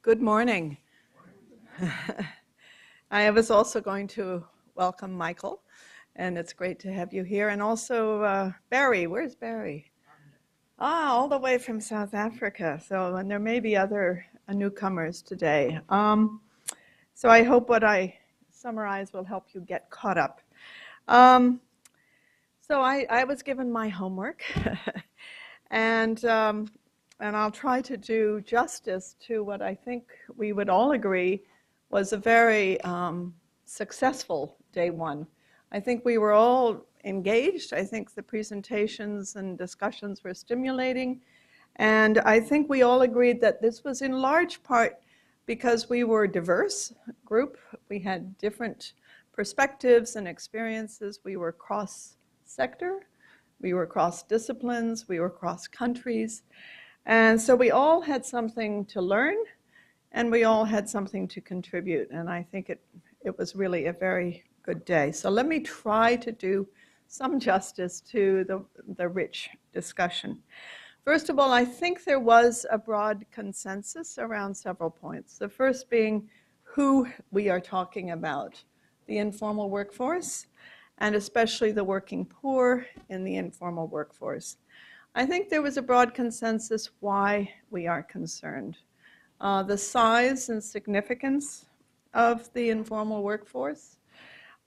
Good morning. I was also going to welcome Michael, and it's great to have you here. And also Barry. Where's Barry? All the way from South Africa. And there may be other newcomers today. So I hope what I summarize will help you get caught up. So I was given my homework, and I'll try to do justice to what I think we would all agree was a very successful day one. I think we were all engaged. I think the presentations and discussions were stimulating. And I think we all agreed that this was in large part because we were a diverse group. We had different perspectives and experiences. We were cross-sector. We were cross-disciplines. We were cross-countries. And so we all had something to learn, and we all had something to contribute. And I think it was really a very good day. So let me try to do some justice to the rich discussion. First of all, I think there was a broad consensus around several points. The first being who we are talking about, the informal workforce, and especially the working poor in the informal workforce. I think there was a broad consensus why we are concerned. The size and significance of the informal workforce,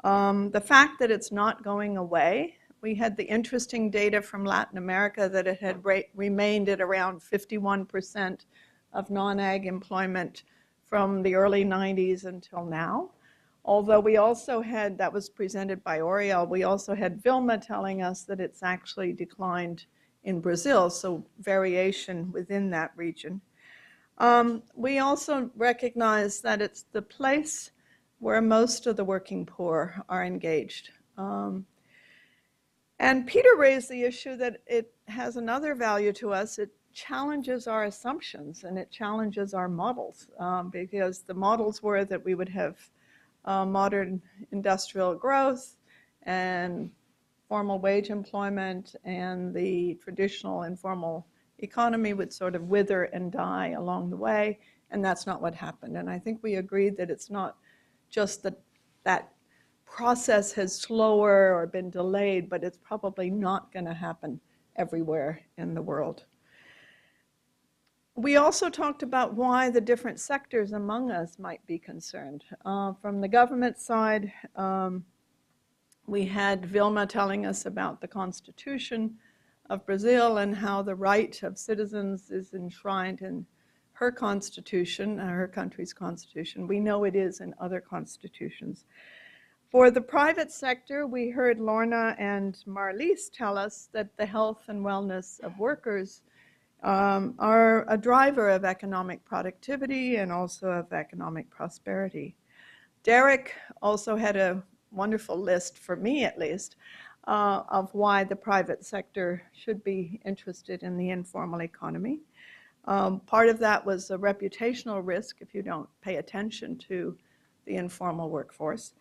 the fact that it's not going away. We had the interesting data from Latin America that it had remained at around 51% of non-ag employment from the early 90s until now. Although we also had, that was presented by Oriel, we also had Vilma telling us that it's actually declined in Brazil, so variation within that region. We also recognize that it's the place where most of the working poor are engaged. And Peter raised the issue that it has another value to us. It challenges our assumptions and it challenges our models, because the models were that we would have modern industrial growth and formal wage employment, and the traditional informal economy would sort of wither and die along the way, and that's not what happened. And I think we agreed that it's not just that that process has slower or been delayed, but it's probably not going to happen everywhere in the world. We also talked about why the different sectors among us might be concerned. From the government side, we had Vilma telling us about the Constitution of Brazil and how the right of citizens is enshrined in her constitution, her country's constitution. We know it is in other constitutions. For the private sector, we heard Lorna and Marlise tell us that the health and wellness of workers are a driver of economic productivity and also of economic prosperity. Derek also had a wonderful list, for me at least, of why the private sector should be interested in the informal economy. Part of that was a reputational risk if you don't pay attention to the informal workforce.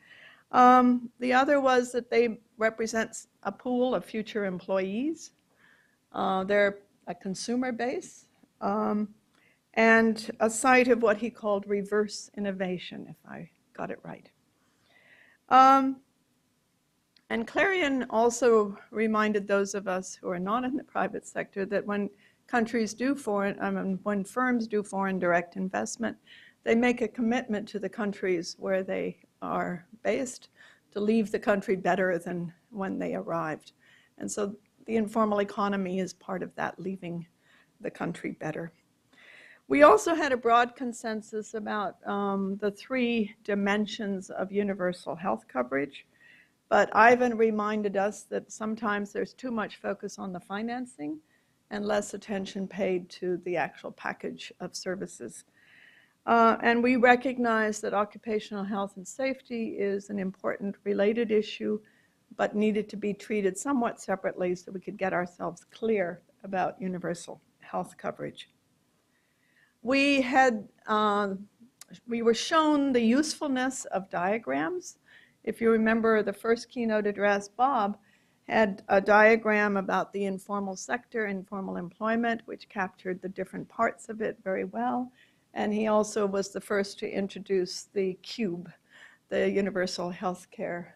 The other was that they represent a pool of future employees. They're a consumer base, and a site of what he called reverse innovation, if I got it right. And Clarion also reminded those of us who are not in the private sector that when countries do when firms do foreign direct investment, they make a commitment to the countries where they are based to leave the country better than when they arrived. And so the informal economy is part of that, leaving the country better. We also had a broad consensus about the three dimensions of universal health coverage. But Ivan reminded us that sometimes there's too much focus on the financing and less attention paid to the actual package of services. And we recognize that occupational health and safety is an important related issue, but needed to be treated somewhat separately so we could get ourselves clear about universal health coverage. We were shown the usefulness of diagrams. If you remember the first keynote address, Bob had a diagram about the informal sector, informal employment, which captured the different parts of it very well. And he also was the first to introduce the cube, the Universal Healthcare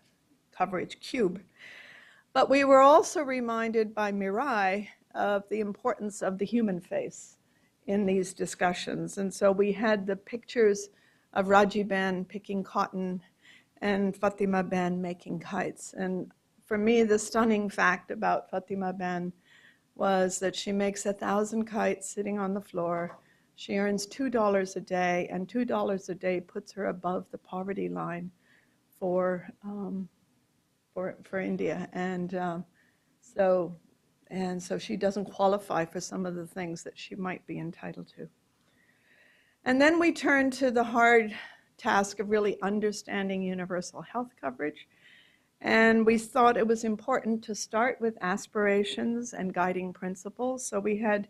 Coverage Cube. But we were also reminded by Mirai of the importance of the human face in these discussions. And so we had the pictures of Raji Ben picking cotton and Fatima Ben making kites. And for me, the stunning fact about Fatima Ben was that she makes 1,000 kites sitting on the floor. She earns $2 a day, and $2 a day puts her above the poverty line for India. And so she doesn't qualify for some of the things that she might be entitled to. And then we turn to the hard task of really understanding universal health coverage. And we thought it was important to start with aspirations and guiding principles. So we had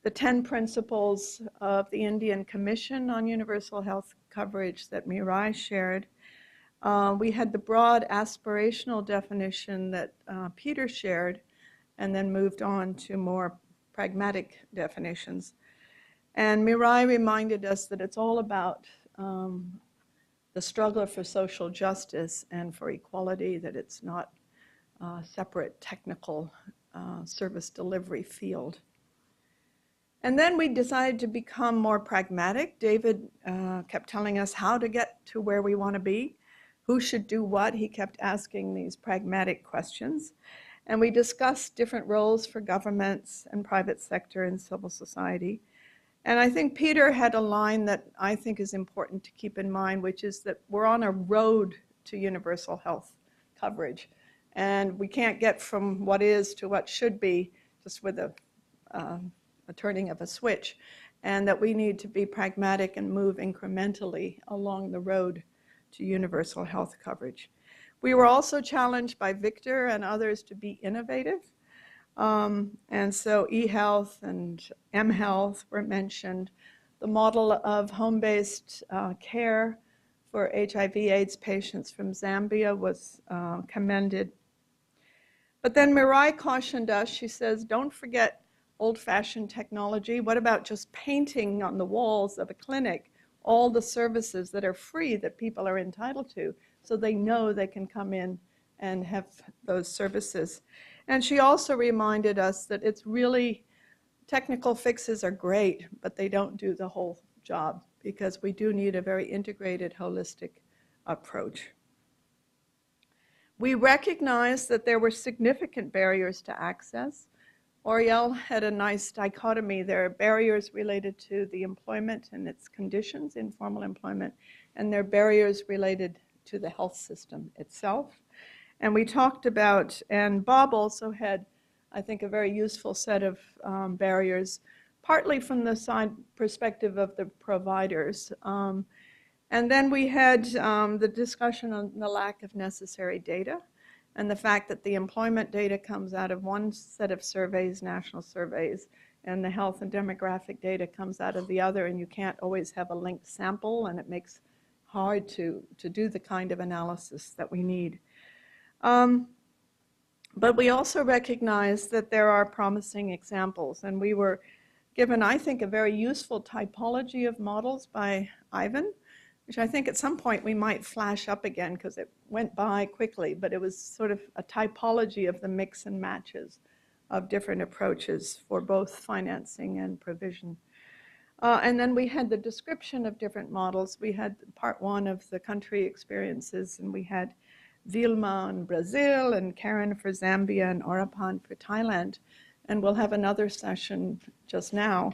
the 10 principles of the Indian Commission on Universal Health Coverage that Mirai shared. We had the broad aspirational definition that Peter shared, and then moved on to more pragmatic definitions. And Mirai reminded us that it's all about the struggle for social justice and for equality, that it's not a separate technical service delivery field. And then we decided to become more pragmatic. David kept telling us how to get to where we want to be, who should do what. He kept asking these pragmatic questions. And we discussed different roles for governments and private sector and civil society. And I think Peter had a line that I think is important to keep in mind, which is that we're on a road to universal health coverage. And we can't get from what is to what should be just with a turning of a switch. And that we need to be pragmatic and move incrementally along the road to universal health coverage. We were also challenged by Victor and others to be innovative. And so e-health and m-health were mentioned. The model of home-based care for HIV/AIDS patients from Zambia was commended. But then Mirai cautioned us. She says, don't forget old-fashioned technology. What about just painting on the walls of a clinic all the services that are free that people are entitled to, so they know they can come in and have those services? And she also reminded us that it's really, technical fixes are great, but they don't do the whole job, because we do need a very integrated, holistic approach. We recognized that there were significant barriers to access. Oriel had a nice dichotomy. There are barriers related to the employment and its conditions, informal employment, and there are barriers related to the health system itself. And we talked about, and Bob also had, I think, a very useful set of barriers, partly from the side perspective of the providers. And then we had the discussion on the lack of necessary data, and the fact that the employment data comes out of one set of surveys, national surveys, and the health and demographic data comes out of the other, and you can't always have a linked sample, and it makes hard to do the kind of analysis that we need. But we also recognize that there are promising examples, and we were given, I think, a very useful typology of models by Ivan, which I think at some point we might flash up again because it went by quickly, but it was sort of a typology of the mix and matches of different approaches for both financing and provision. And then we had the description of different models. We had part one of the country experiences, and we had Vilma in Brazil, and Karen for Zambia, and Orapan for Thailand. And we'll have another session just now,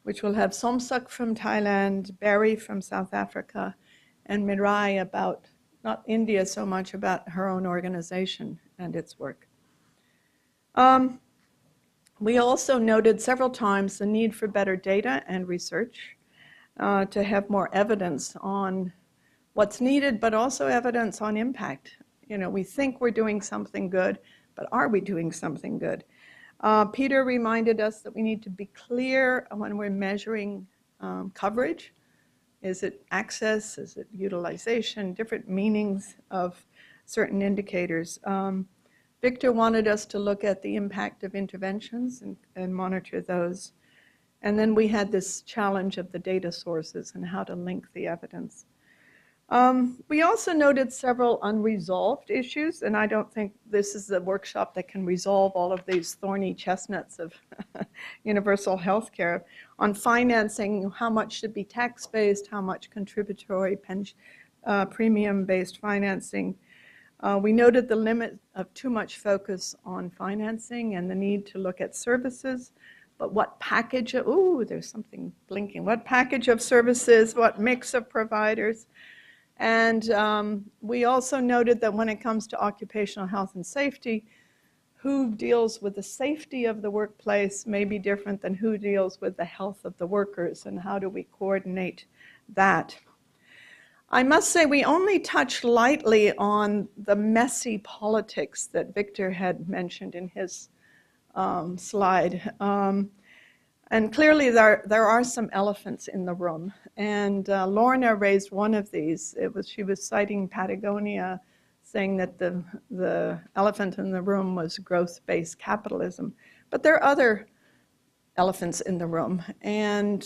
which will have Somsak from Thailand, Barry from South Africa, and Mirai about, not India so much, about her own organization and its work. We also noted several times the need for better data and research to have more evidence on what's needed, but also evidence on impact. You know, we think we're doing something good, but are we doing something good? Peter reminded us that we need to be clear when we're measuring coverage. Is it access? Is it utilization? Different meanings of certain indicators. Victor wanted us to look at the impact of interventions and monitor those. And then we had this challenge of the data sources and how to link the evidence. We also noted several unresolved issues, and I don't think this is a workshop that can resolve all of these thorny chestnuts of universal health care. On financing, how much should be tax-based, how much contributory premium-based financing. We noted the limit of too much focus on financing and the need to look at services, but what package of, ooh, there's something blinking, what package of services, what mix of providers. And we also noted that when it comes to occupational health and safety, who deals with the safety of the workplace may be different than who deals with the health of the workers, and how do we coordinate that. I must say we only touched lightly on the messy politics that Victor had mentioned in his slide. And clearly there are some elephants in the room. And Lorna raised one of these. She was citing Patagonia, saying that the elephant in the room was growth-based capitalism. But there are other elephants in the room. And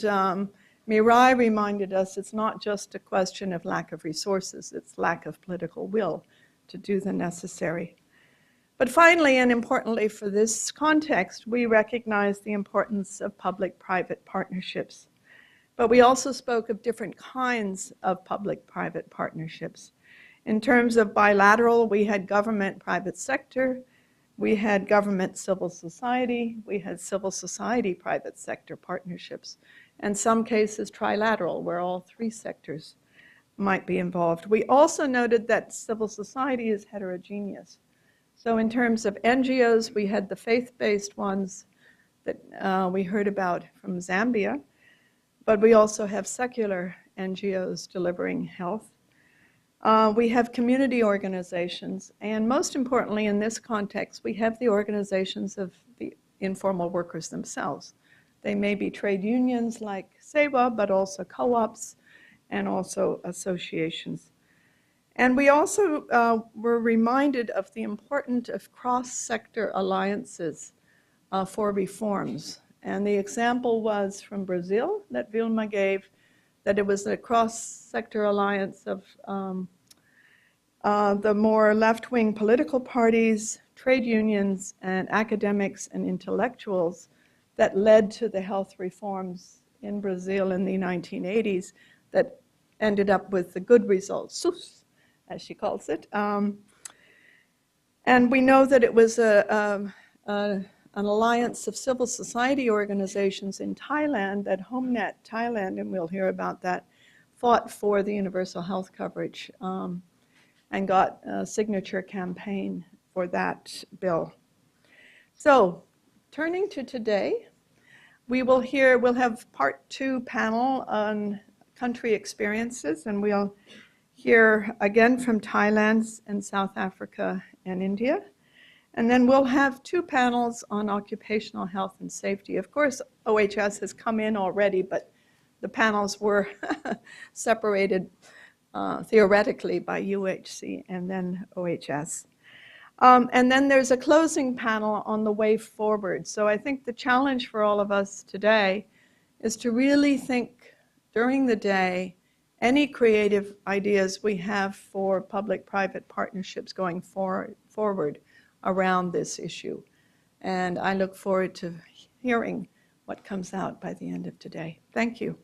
Mirai reminded us it's not just a question of lack of resources, it's lack of political will to do the necessary. But finally, and importantly for this context, we recognize the importance of public-private partnerships. But we also spoke of different kinds of public-private partnerships. In terms of bilateral, we had government-private sector, we had government-civil society, we had civil society-private sector partnerships, and some cases trilateral, where all three sectors might be involved. We also noted that civil society is heterogeneous. So in terms of NGOs, we had the faith-based ones that we heard about from Zambia, but we also have secular NGOs delivering health. We have community organizations, and most importantly in this context, we have the organizations of the informal workers themselves. They may be trade unions like SEWA, but also co-ops and also associations. And we also were reminded of the importance of cross-sector alliances for reforms. And the example was from Brazil that Vilma gave, that it was a cross-sector alliance of the more left-wing political parties, trade unions, and academics and intellectuals that led to the health reforms in Brazil in the 1980s that ended up with the good results, SUS, as she calls it. And we know that it was an alliance of civil society organizations in Thailand, that HomeNet Thailand, and we'll hear about that, fought for the universal health coverage and got a signature campaign for that bill. So, turning to today, we'll have part 2 panel on country experiences, and we'll hear again from Thailand and South Africa and India. And then we'll have 2 panels on occupational health and safety. Of course, OHS has come in already, but the panels were separated theoretically by UHC and then OHS. And then there's a closing panel on the way forward. So I think the challenge for all of us today is to really think during the day any creative ideas we have for public-private partnerships going forward around this issue. And I look forward to hearing what comes out by the end of today. Thank you.